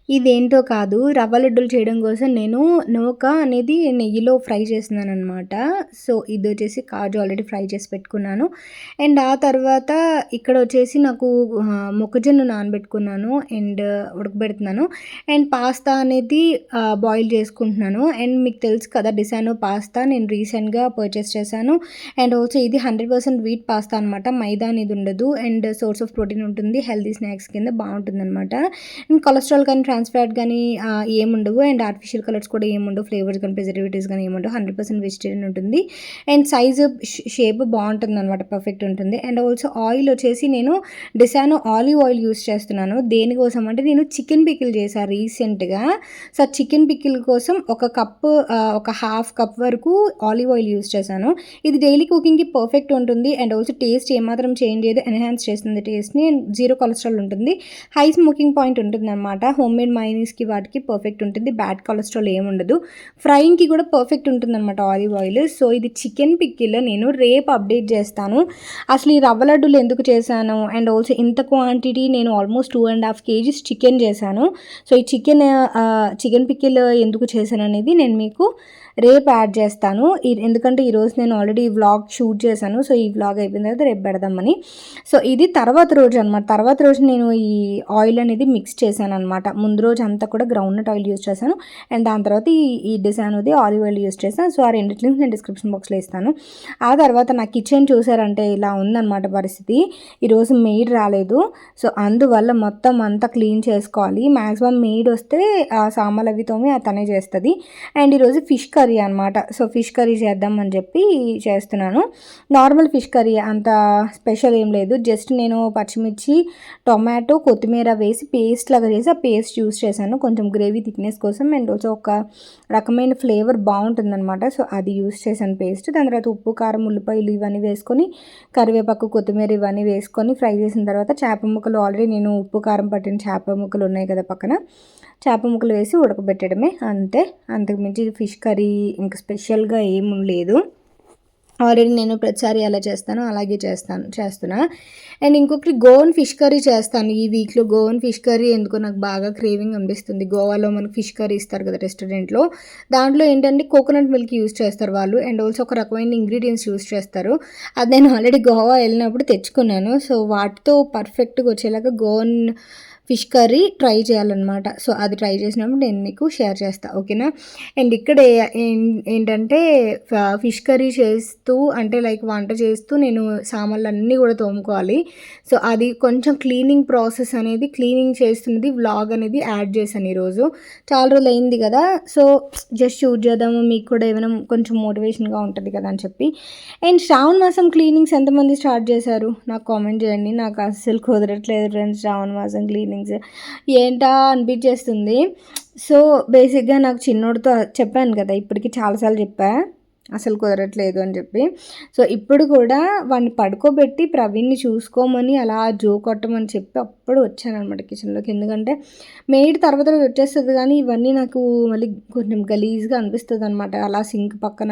ఇదేంటో కాదు. రవ్వ లడ్డూలు చేయడం కోసం నేను నూక అనేది నెయ్యిలో ఫ్రై చేస్తున్నాననమాట. సో, ఇదొచ్చేసి కాజు ఆల్రెడీ ఫ్రై చేసి పెట్టుకున్నాను. అండ్ ఆ తర్వాత ఇక్కడొచ్చేసి నాకు మొక్కజొన్న నానబెట్టుకున్నాను అండ్ ఉడకబెడుతున్నాను. అండ్ పాస్తా అనేది బాయిల్ చేసుకుంటున్నాను. అండ్ మీకు తెలుసు కదా! డిసానో పాస్తా నేను రీసెంట్‌గా పర్చేస్ చేశాను. అండ్ ఆల్సో ఇది 100% వీట్ పాస్తా అనమాట. మైదా అనేది ఉండదు. అండ్ సోర్స్ ఆఫ్ ప్రోటీన్ ఉంటుంది. హెల్తీ స్నాక్స్ కింద బావుంటుందనమాట. అండ్ కొలెస్ట్రాల్ కానీ, ట్రాన్స్ ఫ్యాట్ గానీ ఏముండవు. అండ్ ఆర్టిఫిషియల్ కలర్స్ కూడా ఏముండవు. ఫ్లేవర్స్ గానీ, ప్రిజర్వేటివ్స్ గానీ ఏముండవు. 100% వెజిటేరియన్ ఉంటుంది. అండ్ సైజు షేప్ బావుంటుందనమాట. పర్ఫెక్ట్ ఉంటుంది. అండ్ ఆల్సో ఆయిల్ వచ్చేసి నేను డిసానో ఆలివ్ ఆయిల్ యూజ్ చేస్తున్నాను. దేనికోసం అంటే నేను చికెన్ పికిల్ చేశా రీసెంట్‌గా. సో, చికెన్ పికిల్ కోసం ఒక హాఫ్ కప్ వరకు ఆలివ్ ఆయిల్ యూజ్ చేశాను. ఇది డైలీ కుకింగ్‌కి పర్ఫెక్ట్ ఉంటుంది. అండ్ ఆల్సో టేస్ట్ ఏమాత్రం చేంజ్ చేయదు. ఎన్హాన్స్ చేస్తుంది టేస్ట్‌ని. అండ్ జీరో కొలెస్ట్రాల్ ఉంటుంది. హై స్మోకింగ్ పాయింట్ ఉంటుందన్నమాట. హోమ్‌మేడ్ మయోనీస్‌కి వాటికి పర్ఫెక్ట్ ఉంటుంది. బ్యాడ్ కొలెస్ట్రాల్ ఏముండదు. ఫ్రైయింగ్‌కి కూడా పర్ఫెక్ట్ ఉంటుందన్నమాట ఆలివ్ ఆయిల్. సో, ఇది చికెన్ పికిల్ నేను రేపు అప్డేట్ చేస్తాను. అసలు ఈ రవ్వ లడ్డూలు ఎందుకు చేశాను అండ్ ఆల్సో ఇంత క్వాంటిటీ నేను ఆల్మోస్ట్ 2½ కేజీస్ చికెన్ చేశాను. సో, ఈ చికెన్ పికిల్ ఎందుకు చేశాననేది నేను మీకు రేపు యాడ్ చేస్తాను. ఎందుకంటే ఈరోజు నేను ఆల్రెడీ వ్లాగ్ షూట్ చేశాను. సో, ఈ వ్లాగ్ అయిపోయిన తర్వాత రేపు పెడదామని. సో, ఇది తర్వాత రోజు అనమాట. తర్వాత రోజు నేను ఈ ఆయిల్ అనేది మిక్స్ చేశాననమాట. ముందు రోజు అంతా కూడా గ్రౌండ్‌నట్ ఆయిల్ యూజ్ చేశాను. అండ్ దాని తర్వాత ఈ డిసానోది ఆలివ్ ఆయిల్ యూజ్ చేశాను. సో, ఆ రెండిటి లింక్స్ నేను డిస్క్రిప్షన్ బాక్స్‌లో ఇస్తాను. ఆ తర్వాత నా కిచెన్ చూసారంటే ఇలా ఉందన్నమాట పరిస్థితి. ఈరోజు మెయిడ్ రాలేదు. సో, అందువల్ల మొత్తం అంతా క్లీన్ చేసుకోవాలి. మ్యాక్సిమం మెయిడ్ వస్తే సామాన్లు అవి తోమి తనే చేస్తుంది. అండ్ ఈరోజు ఫిష్ కర్రీ అనమాట. సో, ఫిష్ కర్రీ చేద్దామని చెప్పి చేస్తున్నాను. నార్మల్ ఫిష్ కర్రీ అంత స్పెషల్ ఏం లేదు. జస్ట్ నేను పచ్చిమిర్చి, టొమాటో, కొత్తిమీర వేసి పేస్ట్ లాగా చేసి ఆ పేస్ట్ యూస్ చేశాను కొంచెం గ్రేవీ థిక్నెస్ కోసం. అండ్ ఆల్సో ఒక రకమైన ఫ్లేవర్ బాగుంటుందన్నమాట. సో, అది యూస్ చేశాను పేస్ట్. దాని తర్వాత ఉప్పు, కారం, ఉల్లిపాయలు ఇవన్నీ వేసుకొని కరివేపాకు, కొత్తిమీర ఇవన్నీ వేసుకొని ఫ్రై చేసిన తర్వాత చేప ముక్కలు ఆల్రెడీ నేను ఉప్పు, కారం పట్టిన చేప ముక్కలు ఉన్నాయి కదా పక్కన, చేప ముక్కలు వేసి ఉడకబెట్టడమే అంతే. అంతకుమించి ఫిష్ కర్రీ ఇంకా స్పెషల్గా ఏమి లేదు. ఆల్రెడీ నేను ప్రతిసారి ఎలా చేస్తానో అలాగే చేస్తున్నా. అండ్ ఇంకొకటి గోవన్ ఫిష్ కర్రీ చేస్తాను ఈ వీక్లో. గోవన్ ఫిష్ కర్రీ ఎందుకో నాకు బాగా క్రేవింగ్ అనిపిస్తుంది. గోవాలో మనకు ఫిష్ కర్రీ ఇస్తారు కదా రెస్టారెంట్లో. దాంట్లో ఏంటంటే కోకోనట్ మిల్క్ యూస్ చేస్తారు వాళ్ళు. అండ్ ఆల్సో ఒక రకమైన ఇంగ్రీడియంట్స్ యూస్ చేస్తారు. అది నేను ఆల్రెడీ గోవా వెళ్ళినప్పుడు తెచ్చుకున్నాను. సో, వాటితో పర్ఫెక్ట్గా వచ్చేలాగా గోవన్ ఫిష్ కర్రీ ట్రై చేయాలన్నమాట. సో, అది ట్రై చేసినప్పుడు నేను మీకు షేర్ చేస్తాను, ఓకేనా. అండ్ ఇక్కడ ఏంటంటే ఫిష్ కర్రీ చేస్తూ అంటే లైక్ వంట చేస్తూ నేను సామాన్లు అన్నీ కూడా తోముకోవాలి. సో, అది కొంచెం క్లీనింగ్ ప్రాసెస్ అనేది క్లీనింగ్ చేస్తున్నది వ్లాగ్ అనేది యాడ్ చేశాను ఈరోజు. చాలా రోజులు అయింది కదా. సో, జస్ట్ షూట్ చేద్దాము మీకు కూడా ఏమైనా కొంచెం మోటివేషన్గా ఉంటుంది కదా అని చెప్పి. అండ్ శ్రావణ మాసం క్లీనింగ్స్ ఎంతమంది స్టార్ట్ చేశారు నాకు కామెంట్ చేయండి. నాకు అస్సలు కుదరట్లేదు ఫ్రెండ్స్ శ్రావణ మాసం క్లీనింగ్స్ ఏంటా అనిపించేస్తుంది. సో, బేసిక్గా నాకు చిన్నోడితో చెప్పాను కదా, ఇప్పటికి చాలాసార్లు చెప్పా అసలు కుదరట్లేదు అని చెప్పి. సో, ఇప్పుడు కూడా వాడిని పడుకోబెట్టి ప్రవీణ్ని చూసుకోమని అలా జో కొట్టమని చెప్పి అప్పుడు వచ్చానమాట కిచెన్లోకి. ఎందుకంటే మెయిడ్ తర్వాత వచ్చేస్తుంది కానీ ఇవన్నీ నాకు మళ్ళీ కొంచెం గలీజ్గా అనిపిస్తుంది అనమాట. అలా సింక్ పక్కన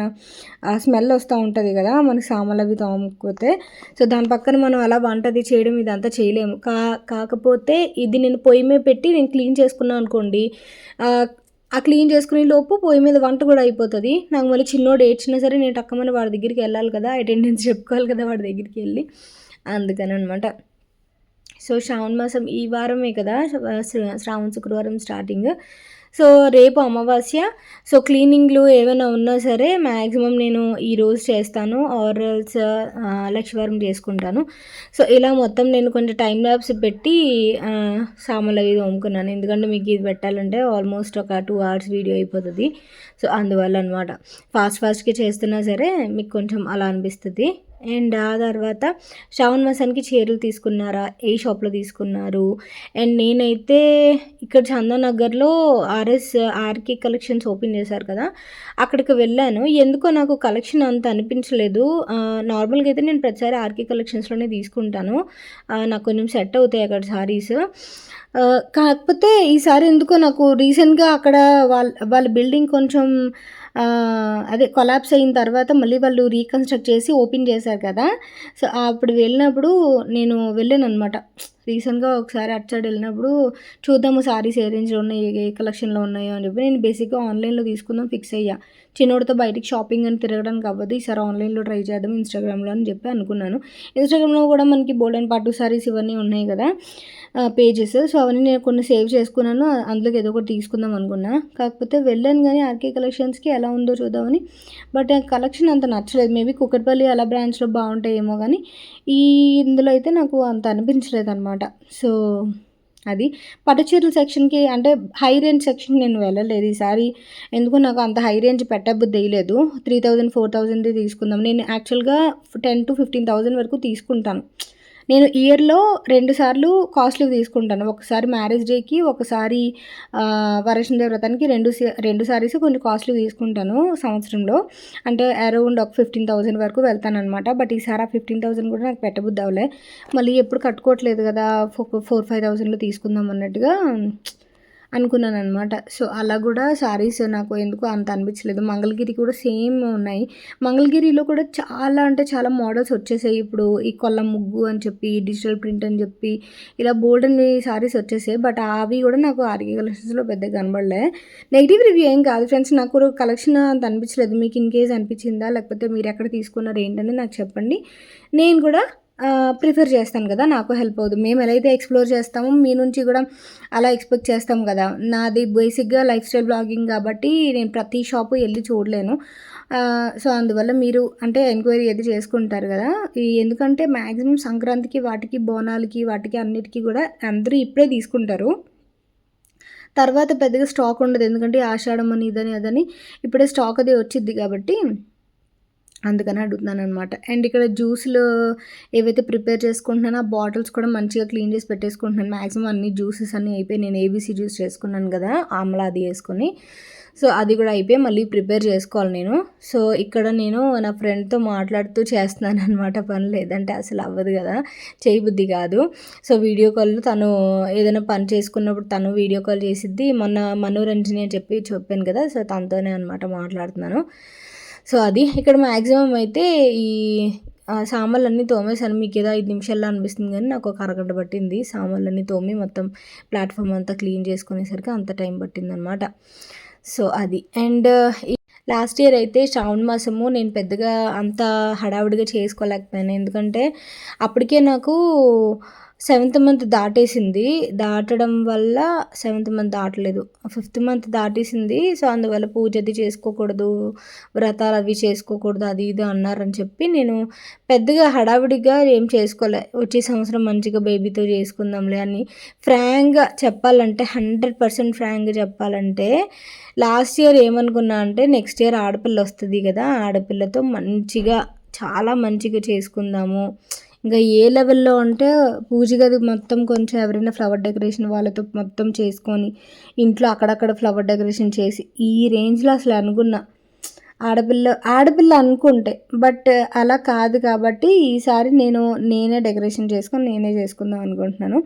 స్మెల్ వస్తూ ఉంటుంది కదా మనకి సామాన్లు అవి తోమకపోతే. సో, దాని పక్కన మనం అలా వంటది చేయడం ఇదంతా చేయలేము. కాకపోతే ఇది నేను పొయ్యి మీద పెట్టి నేను క్లీన్ చేసుకున్నాను అనుకోండి, ఆ క్లీన్ చేసుకునే లోపు పొయ్యి మీద వంట కూడా అయిపోతుంది. నాకు మళ్ళీ చిన్నోడు ఏడ్చినా సరే నేను టక్కమని వాడి దగ్గరికి వెళ్ళాలి కదా, అటెండెన్స్ చెప్పుకోవాలి కదా వాడి దగ్గరికి వెళ్ళి, అందుకని అనమాట. సో, శ్రావణ మాసం ఈ వారమే కదా, శ్రావణ శుక్రవారం స్టార్టింగ్. సో, రేపు అమావాస్య. సో, క్లీనింగ్లు ఏమైనా ఉన్నా సరే మ్యాక్సిమం నేను ఈరోజు చేస్తాను ఆర్ ఎల్స్ లక్షవారం చేసుకుంటాను. సో, ఇలా మొత్తం నేను కొంచెం టైం ల్యాబ్స్ పెట్టి సామాన్లు అవి తోముకున్నాను. ఎందుకంటే మీకు ఇది పెట్టాలంటే ఆల్మోస్ట్ ఒక 2 hours వీడియో అయిపోతుంది. సో, అందువల్ల అనమాట ఫాస్ట్గా చేస్తున్నా సరే మీకు కొంచెం అలా అనిపిస్తుంది. అండ్ ఆ తర్వాత శ్రావణ మాసానికి చీరలు తీసుకున్నారా, ఏ షాప్లో తీసుకున్నారు? అండ్ నేనైతే ఇక్కడ చందానగర్లో ఆర్కే కలెక్షన్స్ ఓపెన్ చేశారు కదా, అక్కడికి వెళ్ళాను. ఎందుకో నాకు కలెక్షన్ అంత అనిపించలేదు. నార్మల్గా అయితే నేను ప్రతిసారి ఆర్కే కలెక్షన్స్లోనే తీసుకుంటాను. నాకు కొంచెం సెట్ అవుతాయి అక్కడ శారీస్. కాకపోతే ఈసారి ఎందుకో నాకు రీసెంట్గా అక్కడ వాళ్ళ బిల్డింగ్ కొంచెం అదే కొలాప్స్ అయిన తర్వాత మళ్ళీ వాళ్ళు రీకన్స్ట్రక్ట్ చేసి ఓపెన్ చేశారు కదా. సో, అప్పుడు వెళ్ళినప్పుడు నేను వెళ్ళాను అనమాట. రీసెంట్‌గా ఒకసారి అటు సైడ్ వెళ్ళినప్పుడు చూద్దాము సారీస్ ఏ రేంజ్‌లో ఉన్నాయి, ఏ కలెక్షన్‌లో ఉన్నాయో అని చెప్పి నేను బేసిక్‌గా ఆన్‌లైన్‌లో తీసుకుందాం ఫిక్స్ అయ్యా. చిన్నోడితో బయటికి షాపింగ్ అని తిరగడానికి అవ్వదు. ఈసారి ఆన్‌లైన్‌లో ట్రై చేద్దాం ఇన్‌స్టాగ్రామ్‌లో అని చెప్పి అనుకున్నాను. ఇన్‌స్టాగ్రామ్‌లో కూడా మనకి బోలెడన్ని పట్టు సారీస్ ఇవన్నీ ఉన్నాయి కదా! పేజెస్. సో, అవన్నీ నేను కొన్ని సేవ్ చేసుకున్నాను. అందులోకి ఏదో ఒకటి తీసుకుందాం అనుకున్నా. కాకపోతే వెళ్ళాను గానీ ఆర్‌కే కలెక్షన్స్‌కి ఎలా ఉందో చూద్దామని. బట్ ఆ కలెక్షన్ అంత నచ్చలేదు. మేబీ కూకట్పల్లి అలా బ్రాంచ్‌లో బావుంటాయేమో గానీ, ఈ ఇందులో అయితే నాకు అంత అనిపించలేదనమాట. సో, అది. పట్టు చీరల సెక్షన్‌కి అంటే హై రేంజ్ సెక్షన్‌కి నేను వెళ్ళలేదు ఈసారి. ఎందుకో నాకు అంత హై రేంజ్ పెట్టబుద్దెయలేదు. 3000, 4000 తీసుకుందాం. నేను యాక్చువల్‌గా 10,000-15,000 వరకు తీసుకుంటాను. నేను ఇయర్‌లో 2 సార్లు కాస్ట్‌లీవి తీసుకుంటాను. ఒకసారి మ్యారేజ్ డేకి, ఒకసారి వరలక్ష్మీదేవి వ్రతానికి 2 సారీస్ కొంచెం కాస్ట్‌లీవి తీసుకుంటాను సంవత్సరంలో. అంటే అరౌండ్ ఒక 15,000 వరకు వెళ్తాననమాట. బట్ ఈసారి ఆ 15,000 కూడా నాకు పెట్టబుద్ధి అవ్వలే. మళ్ళీ ఎప్పుడు కట్టుకోవట్లేదు కదా! 4,000-5,000లో తీసుకుందాం అన్నట్టుగా అనుకున్నాననమాట. సో, అలా గూడా శారీస్ నాకు ఎందుకో అంత అనిపించలేదు. మంగళగిరి కూడా సేమ్ ఉన్నాయి. మంగళగిరిలో కూడా చాలా అంటే చాలా మోడల్స్ వచ్చేసాయి. ఇప్పుడు ఈ కొల్ల ముగ్గు అని చెప్పి, డిజిటల్ ప్రింట్ అని చెప్పి ఇలా బోల్డన్ని శారీస్ వచ్చేసాయి. బట్ అవి కూడా నాకు ఆర్‌కే కలెక్షన్స్‌లో పెద్దగా కనబడలే. నెగెటివ్ రివ్యూ ఏం కాదు ఫ్రెండ్స్. నాకు కలెక్షన్ అంత అనిపించలేదు. మీకు ఇన్‌కేస్ అనిపించిందా? లేకపోతే మీరెక్కడ తీసుకున్నారు ఏంటని నాకు చెప్పండి. నేను కూడా ప్రిఫర్ చేస్తాను కదా! నాకు హెల్ప్ అవుద్ది. మేము ఎలా అయితే ఎక్స్‌ప్లోర్ చేస్తామో మీ నుంచి కూడా అలా ఎక్స్‌పెక్ట్ చేస్తాం కదా! నాది బేసిక్‌గా లైఫ్ స్టైల్ వ్లాగింగ్ కాబట్టి నేను ప్రతి షాపు ఎళ్లి చూడలేను. సో, అందువల్ల మీరు అంటే ఎంక్వైరీ అయితే చేసుకుంటారు కదా! ఎందుకంటే మాక్సిమం సంక్రాంతికి, వాటికి, బోనాలకి, వాటికి అన్నిటికి కూడా అందరూ ఇప్పుడే తీసుకుంటారు. తర్వాత పెద్దగా స్టాక్ ఉండదు. ఎందుకంటే ఆషాఢం అని, ఇదని, అదని ఇప్పుడే స్టాక్ అది వచ్చిద్ది కాబట్టి అందుకని అడుగుతున్నాననమాట. అండ్ ఇక్కడ జ్యూస్‌లు ఏవైతే ప్రిపేర్ చేసుకుంటున్నానో, ఆ బాటిల్స్ కూడా మంచిగా క్లీన్ చేసి పెట్టేసుకుంటున్నాను. మాక్సిమం అన్ని జ్యూసెస్ అన్నీ అయిపోయి నేను ఏబీసీ జ్యూస్ చేసుకున్నాను కదా! ఆమ్లా అది యేసుకొని. సో, అది కూడా అయిపోయి మళ్ళీ ప్రిపేర్ చేసుకోవాలి నేను. సో, ఇక్కడ నేను నా ఫ్రెండ్‌తో మాట్లాడుతూ చేస్తున్నాననమాట పని. లేదంటే అసలు అవ్వదు కదా! చేయబుద్ధి కాదు. సో, వీడియో కాల్‌లో తను ఏదైనా పని చేసుకున్నప్పుడు తను వీడియో కాల్ చేసిద్ది. మొన్న మనోరంజని అని చెప్పాను కదా! సో, తనతోనే అనమాట మాట్లాడుతున్నాను. సో, అది. ఇక్కడ మాక్సిమం అయితే ఈ సామాన్లన్నీ తోమేసాను. మీకేదో 5 నిమిషాల్లో అనిపిస్తుంది గానీ, నాకు ఒక అరగంట పట్టింది. సామాన్లన్నీ తోమి మొత్తం ప్లాట్‌ఫామ్ అంతా క్లీన్ చేసుకునేసరికి అంత టైం పట్టిందనమాట. సో, అది. అండ్ లాస్ట్ ఇయర్ అయితే శ్రావణ మాసము నేను పెద్దగా అంత హడావిడిగా చేసుకోలేకపోయాను. ఎందుకంటే, అప్పటికే నాకు సెవెంత్ మంత్ దాటేసింది. దాటడం వల్ల సెవెంత్ మంత్ దాటలేదు. ఫిఫ్త్ మంత్ దాటేసింది. సో, అందువల్ల పూజ అది చేసుకోకూడదు, వ్రతాలు అవి చేసుకోకూడదు అది ఇది అన్నారని చెప్పి నేను పెద్దగా హడావిడిగా ఏం చేసుకోలే. వచ్చే సంవత్సరం మంచిగా బేబీతో చేసుకుందాంలే అని ఫ్రాంక్‌గా చెప్పాలంటే 100% ఫ్రాంక్‌గా చెప్పాలంటే లాస్ట్ ఇయర్ ఏమనుకున్నా అంటే నెక్స్ట్ ఇయర్ ఆడపిల్ల వస్తది కదా! ఆడపిల్లతో మంచిగా చాలా మంచిగా చేసుకుందాము. ఇంకా ఏ లెవెల్‌లో అంటే పూజ గది మొత్తం కొంచెం ఎవరైనా ఫ్లవర్ డెకరేషన్ వాళ్ళతో మొత్తం చేసుకొని, ఇంట్లో అక్కడక్కడ ఫ్లవర్ డెకరేషన్ చేసి, ఈ రేంజ్‌లో అసలు అనుకున్నా. ఆడపిల్ల అనుకుంటే. బట్ అలా కాదు కాబట్టి ఈసారి నేనే డెకరేషన్ చేసుకొని నేనే చేసుకుందాం అనుకుంటున్నాను.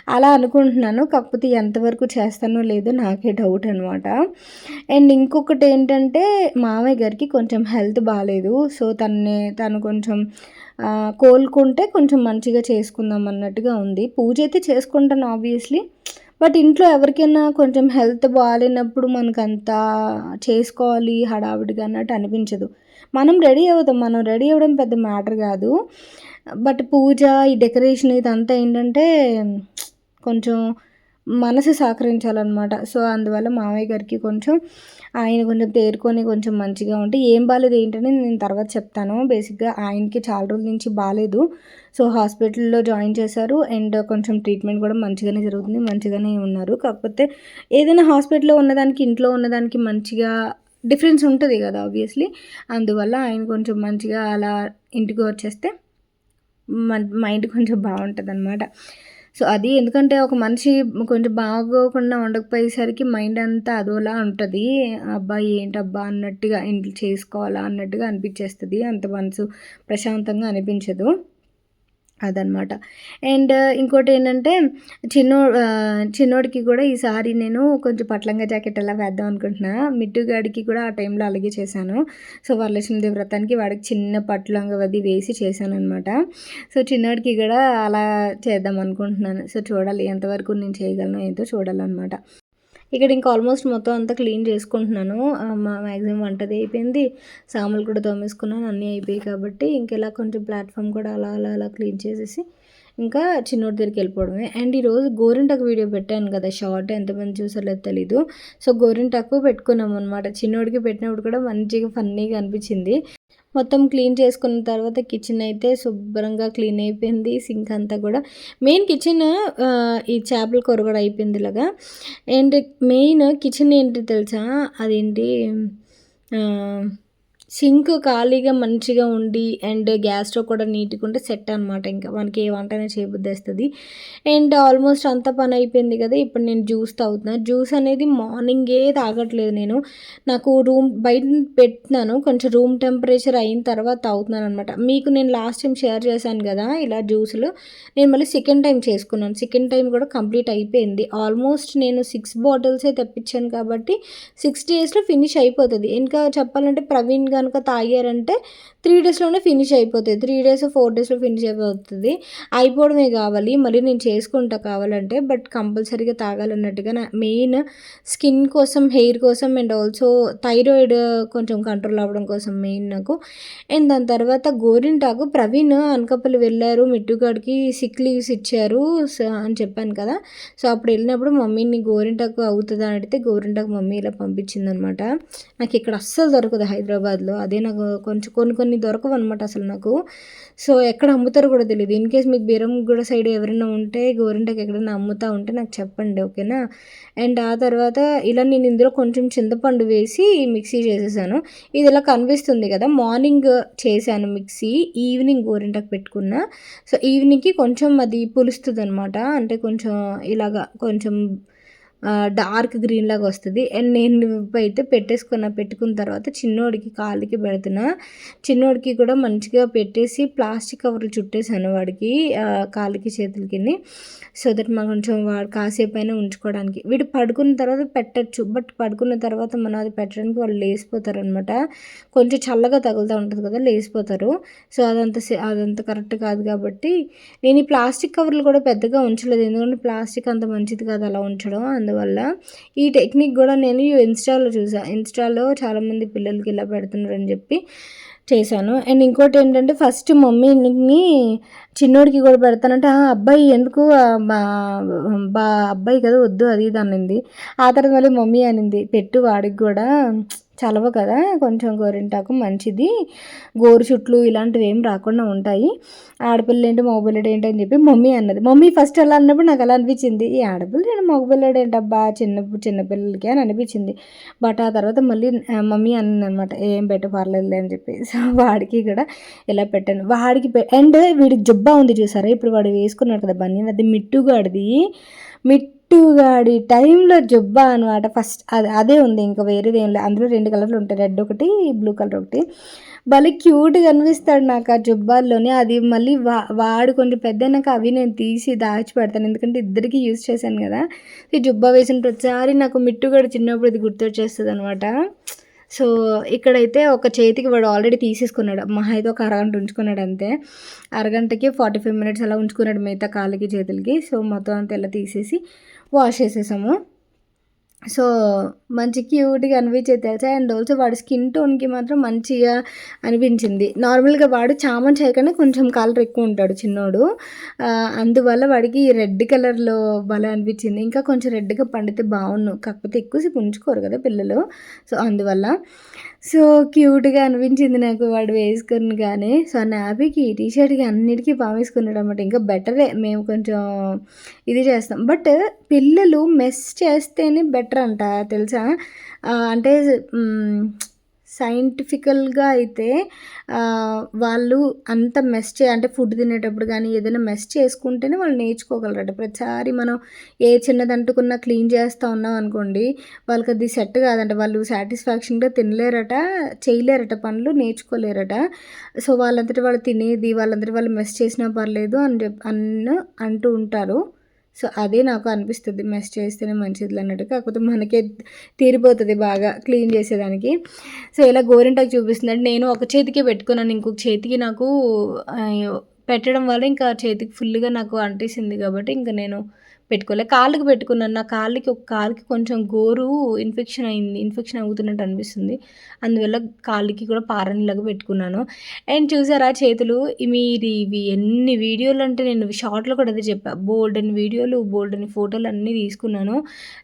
అలా అనుకుంటున్నాను. కాకపోతే ఎంతవరకు చేస్తానో లేదో నాకే డౌట్ అనమాట. అండ్ ఇంకొకటేంటంటే మామయ్య గారికి కొంచెం హెల్త్ బాలేదు. సో, తను కొంచెం కోలుకుంటే కొంచెం మంచిగా చేసుకుందాం అన్నట్టుగా ఉంది. పూజ అయితే చేసుకుంటాను ఆబ్వియస్లీ. బట్ ఇంట్లో ఎవరికైనా కొంచెం హెల్త్ బాలేనప్పుడు మనకంత చేసుకోవాలి హడావిడిగా అన్నట్టు అనిపించదు. మనం రెడీ అవుతాం. మనం రెడీ అవ్వడం పెద్ద మ్యాటర్ కాదు. బట్ పూజ, ఈ డెకరేషన్ ఇదంతా ఏంటంటే కొంచెం మనసు సహకరించాలనమాట. సో, అందువల్ల మామయ్య గారికి కొంచెం ఆయన కొంచెం తేరుకొని కొంచెం మంచిగా ఉంటే ఏం బాలేదు ఏంటని నేను తర్వాత చెప్తాను. బేసిక్‌గా ఆయనకి చాలా రోజుల నుంచి బాలేదు. సో, హాస్పిటల్‌లో జాయిన్ చేశారు. అండ్ కొంచెం ట్రీట్మెంట్ కూడా మంచిగానే జరుగుతుంది. మంచిగానే ఉన్నారు. కాకపోతే ఏదైనా హాస్పిటల్‌లో ఉన్నదానికి, ఇంట్లో ఉన్నదానికి మంచిగా డిఫరెన్స్ ఉంటది కదా! ఆబ్వియస్‌లీ. అందువల్ల ఆయన కొంచెం మంచిగా అలా ఇంటికి వచ్చేస్తే మైండ్ కొంచెం బావుంటదనమాట. సో, అది ఎందుకంటే ఒక మనిషి కొంచెం బాగోకుండా ఉండకపోయేసరికి మైండ్ అంతా అదోలా ఉంటది. అబ్బా! ఏంటబ్బా! అన్నట్టుగా ఇంట్లో చేసుకోవాలా అన్నట్టుగా అనిపిచ్చేస్తది. అంత మనసు ప్రశాంతంగా అనిపించదు. అదనమాట. అండ్ ఇంకోటేంటంటే చిన్నోడికి కూడా ఈసారి నేను కొంచెం పట్లంగా జాకెట్ అలా వేద్దాం అనుకుంటున్నా. మిట్టుగాడికి కూడా ఆ టైంలో అలాగే చేశాను. సో, వరలక్ష్మీదేవి వ్రతానికి వాడికి చిన్న పట్టు లంగా అది వేసి చేశాననమాట. సో, చిన్నోడికి కూడా అలా చేద్దాం అనుకుంటున్నాను. సో, చూడాలి ఎంతవరకు నేను చేయగలనో ఏంటో చూడాలనమాట. ఇక్కడ ఇంకా ఆల్మోస్ట్ మొత్తం అంతా క్లీన్ చేసుకుంటున్నాను. మ్యాక్సిమం వంటది అయిపోయింది. సామాన్లు కూడా తోమేసుకున్నాను. అన్నీ అయిపోయాయి కాబట్టి ఇంకెలా కొంచెం ప్లాట్ఫామ్ కూడా అలా క్లీన్ చేసేసి ఇంకా చిన్నోడి దగ్గరికి వెళ్ళిపోవడమే. అండ్ ఈరోజు గోరింటాకు వీడియో పెట్టాను కదా షార్ట్, ఎంతమంది చూసారో తెలీదు. సో, గోరింటాకు పెట్టుకున్నాం అనమాట. చిన్నోడికి పెట్టినప్పుడు కూడా మంచిగా ఫన్నీగా అనిపించింది. మొత్తం క్లీన్ చేసుకున్న తర్వాత కిచెన్ అయితే శుభ్రంగా క్లీన్ అయిపోయింది. సింక్ అంతా కూడా మెయిన్ కిచెన్ ఈ చేపల కూర కూడా అయిపోయింది ఇలాగా. అండ్ మెయిన్ కిచెన్ ఏంటి తెలుసా, అదేంటి సింక్ ఖాళీగా మంచిగా ఉండి అండ్ గ్యాస్ స్టవ్ కూడా నీట్గా ఉంటే సెట్ అనమాట. ఇంకా మనకి ఏ వంటనే చేయబుద్దేస్తుంది. అండ్ ఆల్మోస్ట్ అంత పని అయిపోయింది కదా. ఇప్పుడు నేను జ్యూస్ తాగుతున్నా. జ్యూస్ అనేది మార్నింగే తాగట్లేదు నేను. నాకు బయట పెట్టినాను, కొంచెం రూమ్ టెంపరేచర్ అయిన తర్వాత తాగుతున్నాను అనమాట. మీకు నేను లాస్ట్ టైం షేర్ చేశాను కదా ఇలా జ్యూసులు. నేను మళ్ళీ సెకండ్ టైం చేసుకున్నాను. సెకండ్ టైం కూడా కంప్లీట్ అయిపోయింది. ఆల్మోస్ట్ నేను 6 బాటిల్సే తెప్పించాను కాబట్టి 6 డేస్లో ఫినిష్ అయిపోతుంది. ఇంకా చెప్పాలంటే ప్రవీణ్ కనుక తాగారంటే 3 డేస్లోనే ఫినిష్ అయిపోతుంది. 3 డేస్ 4 డేస్లో ఫినిష్ అయిపోతుంది. అయిపోవడమే కావాలి, మళ్ళీ నేను చేసుకుంటా కావాలంటే. బట్ కంపల్సరీగా తాగాలన్నట్టుగా నా మెయిన్ స్కిన్ కోసం, హెయిర్ కోసం అండ్ ఆల్సో థైరాయిడ్ కొంచెం కంట్రోల్ అవ్వడం కోసం మెయిన్ నాకు. అండ్ దాని తర్వాత గోరింటాకు ప్రవీణ్ అనకాపల్లి వెళ్ళారు, మిట్టుగాడికి సిక్ లీవ్స్ ఇచ్చారు అని చెప్పాను కదా. సో, అప్పుడు వెళ్ళినప్పుడు మమ్మీని గోరింటాకు అవుతుందా అని అడిగితే గోరింటాకు మమ్మీ ఇలా పంపించిందనమాట. నాకు ఇక్కడ అస్సలు దొరకదు హైదరాబాద్లో. అదే నాకు కొంచెం కొన్ని దొరకవు అనమాట అసలు నాకు. సో, ఎక్కడ అమ్ముతారో కూడా తెలియదు. ఇన్ కేస్ మీకు బీరంగూడ సైడ్ ఎవరైనా ఉంటే గోరింటాకు ఎక్కడైనా అమ్ముతా ఉంటే నాకు చెప్పండి, ఓకేనా. అండ్ ఆ తర్వాత ఇలా నేను ఇందులో కొంచెం చింతపండు వేసి మిక్సీ చేసేసాను. ఇది ఇలా కనిపిస్తుంది కదా, మార్నింగ్ చేశాను మిక్సీ, ఈవినింగ్ గోరింటాకు పెట్టుకున్నా. సో, ఈవినింగ్కి కొంచెం అది పులుస్తుంది అనమాట. అంటే కొంచెం ఇలాగా కొంచెం డార్క్ గ్రీన్ లాగా వస్తుంది. అండ్ నేను అయితే పెట్టుకున్న తర్వాత చిన్నోడికి కాళ్ళకి పెడుతున్నా. చిన్నోడికి కూడా మంచిగా పెట్టేసి ప్లాస్టిక్ కవర్లు చుట్టేసాను వాడికి కాళ్ళకి చేతులకి. సో దట్ మనం కొంచెం వాడు కాసేపు అయినా ఉంచుకోవడానికి. వీడు పడుకున్న తర్వాత పెట్టచ్చు, బట్ పడుకున్న తర్వాత మనం అది పెట్టడానికి వాళ్ళు లేసిపోతారనమాట. కొంచెం చల్లగా తగులుతూ ఉంటుంది కదా, లేసిపోతారు. సో అదంతా కరెక్ట్ కాదు కాబట్టి నేను ఈ ప్లాస్టిక్ కవర్లు కూడా పెద్దగా ఉంచలేదు. ఎందుకంటే ప్లాస్టిక్ అంత మంచిది కాదు అలా ఉంచడం. అందువల్ల ఈ టెక్నిక్ కూడా నేను ఇన్స్టాలో చూసాను. ఇన్స్టాలో చాలామంది పిల్లలకి ఇలా పెడుతున్నారని చెప్పి చేశాను. అండ్ ఇంకోటి ఏంటంటే ఫస్ట్ మమ్మీని చిన్నోడికి కూడా పెడతానంటే అబ్బాయి ఎందుకు అబ్బాయి కదా వద్దు అది ఇది అనింది. ఆ తర్వాత మళ్ళీ మమ్మీ అనింది పెట్టు వాడికి కూడా చలవ కదా, కొంచెం గోరింటాకు మంచిది, గోరు చుట్లు ఇలాంటివి ఏం రాకుండా ఉంటాయి, ఆడపిల్ల ఏంటి మగపిల్లడు ఏంటి అని చెప్పి మమ్మీ అన్నది. మమ్మీ ఫస్ట్ అలా అన్నప్పుడు నాకు అలా అనిపించింది, ఈ ఆడపిల్ల ఏంటి మగపిల్లడు ఏంటబ్బా చిన్నపిల్లలకి అని అనిపించింది. బట్ ఆ తర్వాత మళ్ళీ మమ్మీ అన్నది అనమాట, ఏం పెట్ట పర్లేదు అని చెప్పి. సో వాడికి కూడా ఇలా పెట్టాను. వాడికి అండ్ వీడికి జబ్బా ఉంది చూసారా, ఇప్పుడు వాడు వేసుకున్నాడు కదా బన్నీ, అది మిట్టుగాడిది. మిట్టుగాడి టైంలో జబ్బా అనమాట. ఫస్ట్ అదే ఉంది, ఇంకా వేరేది ఏం లేదు. అందులో 2 కలర్లు ఉంటాయి, రెడ్ ఒకటి బ్లూ కలర్ ఒకటి. భలే క్యూట్గా అనిపిస్తాడు నాకు ఆ జుబ్బాల్లోనే. అది మళ్ళీ వాడు కొంచెం పెద్దయినాక అవి నేను తీసి దాచి పెడతాను, ఎందుకంటే ఇద్దరికి యూజ్ చేశాను కదా. ఈ జుబ్బా వేసిన ప్రతిసారి నాకు మిట్టుగాడు చిన్నప్పుడు ఇది గుర్తొచ్చేస్తుంది అనమాట. సో ఇక్కడైతే ఒక చేతికి వాడు ఆల్రెడీ తీసేసుకున్నాడు, మహా అయితే ఒక అరగంట ఉంచుకున్నాడు అంతే. అరగంటకి 45 మినిట్స్ అలా ఉంచుకున్నాడు మిగతా కాళ్ళకి చేతులకి. సో మొత్తం అంతా ఇలా తీసేసి వాష్ చేసేసాము. సో మంచి క్యూట్గా అనిపించేది తెలుసా. అండ్ ఆల్సో వాడి స్కిన్ టోన్కి మాత్రం మంచిగా అనిపించింది. నార్మల్గా వాడు చామన్ చేయకుండా కొంచెం కలర్ ఎక్కువ ఉంటాడు చిన్నోడు, అందువల్ల వాడికి రెడ్ కలర్లో భలే అనిపించింది. ఇంకా కొంచెం రెడ్గా పండితే బాగుండు, కాకపోతే ఎక్కువసేపు ఉంచుకోరు కదా పిల్లలు, సో అందువల్ల. సో క్యూట్గా అనిపించింది నాకు వాడు వేసుకుని కానీ. సో నాబీకి టీషర్ట్కి అన్నిటికీ వేసుకున్నాడు అనమాట. ఇంకా బెటరే, మేము కొంచెం ఇది చేస్తాం. బట్ పిల్లలు మెస్ చేస్తేనే బెటర్ అంట తెలుసా. అంటే సైంటిఫికల్‌గా అయితే వాళ్ళు అంత అంటే ఫుడ్ తినేటప్పుడు గానీ, ఏదైనా మెస్ చేసుకుంటేనే వాళ్ళు నేర్చుకోగలరట. ప్రతిసారి మనం ఏ చిన్నది అంటుకున్నా క్లీన్ చేస్తా ఉన్నామనుకోండి, వాళ్ళకది సెట్ కాదంట. వాళ్ళు సాటిస్ఫాక్షన్‌గా తినలేరట, చేయలేరట పనులు, నేర్చుకోలేరట. సో, వాళ్ళంతట వాళ్ళు తినేది, వాళ్ళంతట వాళ్ళు మెస్ చేసినా పర్లేదు అంటూ ఉంటారు. సో, అదే నాకు అనిపిస్తది. మెస్ చేస్తేనే మంచిదిలే అన్నట్టు. కాకపోతే మనకే తీరిపోతది బాగా క్లీన్ చేసేదానికి. సో, ఇలా గోరింటాకు చూపిస్తుందంటే నేను ఒక చేతికే పెట్టుకున్నాను. ఇంకొక చేతికి నాకు పెట్టడం వల్ల ఇంకా చేతికి ఫుల్‌గా నాకు అంటేసింది కాబట్టి ఇంక నేను పెట్టుకోలే. కాళ్ళకి పెట్టుకున్నాను. నా ఒక కాలుకి కొంచెం గోరు ఇన్ఫెక్షన్ అవుతున్నట్టు అనిపిస్తుంది. అందువల్ల కాళ్ళకి కూడా పారనిలాగా పెట్టుకున్నాను. అండ్ చూసారా చేతులు ఇవి ఎన్ని వీడియోలంటే నేను షార్ట్‌లో కూడా అదే చెప్పా. బోలెడన్ని వీడియోలు, బోలెడన్ని ఫోటోలు అన్నీ తీసుకున్నాను.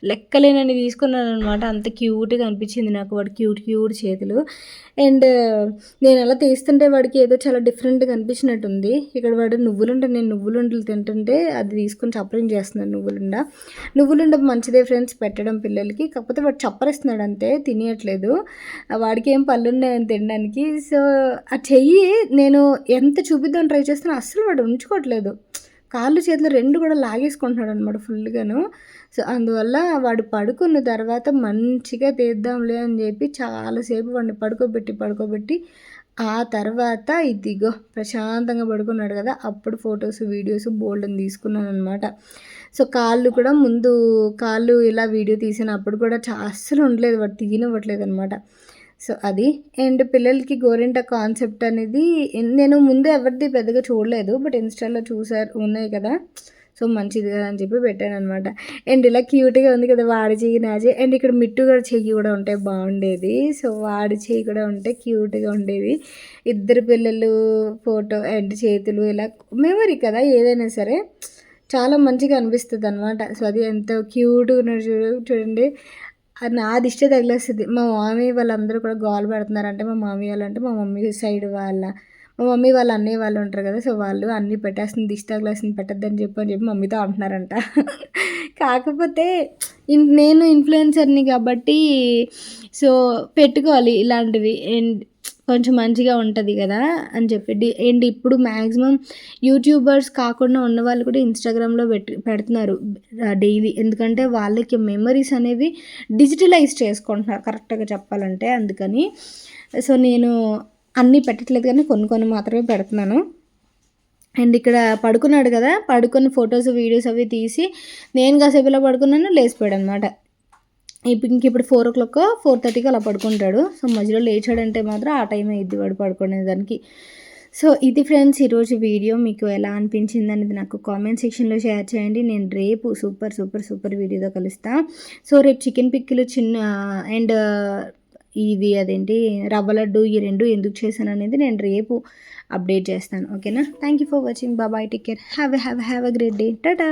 లెక్కలేనన్ని తీసుకున్నాననమాట. అంత క్యూట్‌గా అనిపించింది నాకు వాడి క్యూట్ చేతులు. అండ్ నేను అలా తీస్తుంటే వాడికి ఏదో చాలా డిఫరెంట్‌గా అనిపించినట్టుంది. ఇక్కడ వాడు నేను నువ్వులుండలు తింటుంటే అది తీసుకొని చప్పరింగ్ చేస్తున్నాను నువ్వులుండ మంచిదే ఫ్రెండ్స్ పెట్టడం పిల్లలకి. కాకపోతే వాడు చప్పరిస్తున్నాడు అంతే, తినేయట్లేదు. వాడికి ఏం పళ్ళున్నాయని తినడానికి. సో, ఆ చెయ్యి నేను ఎంత చూపిద్దామని ట్రై చేస్తున్నా అస్సలు వాడు ఉంచుకోవట్లేదు. కాళ్ళు చేతులు 2 కూడా లాగేసుకుంటున్నాడనమాట ఫుల్‌గాను. సో, అందువల్ల వాడు పడుకున్న తర్వాత మంచిగా తీద్దాంలే అని చెప్పి చాలాసేపు వాడిని పడుకోబెట్టి ఆ తర్వాత ఇదిగో ప్రశాంతంగా పడుకున్నాడు కదా! అప్పుడు ఫోటోస్, వీడియోస్ బోలెడన్ని తీసుకున్నాననమాట. సో, కాళ్ళు ఇలా వీడియో తీసినప్పుడు కూడా అస్సలు ఉండలేదు. వాడు తీయనివ్వట్లేదనమాట. సో, అది. అండ్ పిల్లలకి గోరింటాకు కాన్సెప్ట్ అనేది నేను ముందు ఎవరిది పెద్దగా చూడలేదు. బట్ ఇన్‌స్టాలో ఉన్నాయి కదా! సో, మంచిది కదా అని చెప్పి పెట్టాననమాట. అండ్ ఇలా క్యూట్‌గా ఉంది కదా! వాడి చెయ్యి, నా చెయ్యి అండ్ ఇక్కడ మిట్టు కూడా చెయ్యి కూడా ఉంటే బాగుండేది. సో, వాడి చెయ్యి కూడా ఉంటే క్యూట్‌గా ఉండేది. ఇద్దరు పిల్లలు ఫోటో అండ్ చేతులు ఇలా మెమరీ కదా! ఏదైనా సరే చాలా మంచిగా అనిపిస్తదనమాట. సో, అది ఎంత క్యూట్‌గా ఉన్నాడు చూడండి. అది నా దిష్టే తగిలేస్తది. మా మామయ్య వాళ్ళందరూ కూడా గోల పెడుతున్నారంటే మా మామయ్య వాళ్ళంటే మా మమ్మీ సైడ్ మా మమ్మీ వాళ్ళ అన్నయ్య వాళ్ళు ఉంటారు కదా! సో, వాళ్ళు అన్నీ పెట్టేస్తుంది, దిష్టి తగిలేస్తుంది పెట్టొద్దని చెప్పి మమ్మీతో అంటున్నారంట. కాకపోతే నేను ఇన్‌ఫ్లుయెన్సర్‌ని కాబట్టి సో, పెట్టుకోవాలి ఇలాంటివి. అండ్ కొంచెం మంచిగా ఉంటది గదా! అని చెప్పి అండ్ ఇప్పుడు మాక్సిమం యూట్యూబర్స్ కాకుండా ఉన్నవాళ్ళు కూడా ఇన్‌స్టాగ్రామ్‌లో పెడుతున్నారు డైలీ. ఎందుకంటే వాళ్ళకి మెమరీస్ అనేవి డిజిటలైజ్ చేసుకుంటున్నారు కరెక్ట్‌గా చెప్పాలంటే అందుకని. సో, నేను అన్నీ పెట్టట్లేదు కానీ కొన్ని మాత్రమే పెడుతున్నాను. అండ్ ఇక్కడ పడుకున్నాడు కదా! పడుకొని ఫోటోస్, వీడియోస్ అవి తీసి నేను కాసేపు ఇలా పడుకున్నాను లేసిపోయాడనమాట. ఇంకిప్పుడు 4:00, 4:30కి అలా పడుకుంటాడు. సో, మధ్యలో లేచాడంటే మాత్రం ఆ టైం అయిద్ది వాడు పడుకునేదానికి. సో, ఇది ఫ్రెండ్స్ ఈరోజు వీడియో. మీకు ఎలా అనిపించిందనేది నాకు కామెంట్ సెక్షన్‌లో షేర్ చేయండి. నేను రేపు సూపర్ వీడియోతో కలుస్తా. సో, రేపు చికెన్ పిక్కలు అండ్ రవ్వ లడ్డు ఈ 2 ఎందుకు చేశాననేది నేను రేపు అప్డేట్ చేస్తాను. ఓకేనా? Thank you for watching. Bye. Take care. Have a great day. Tata.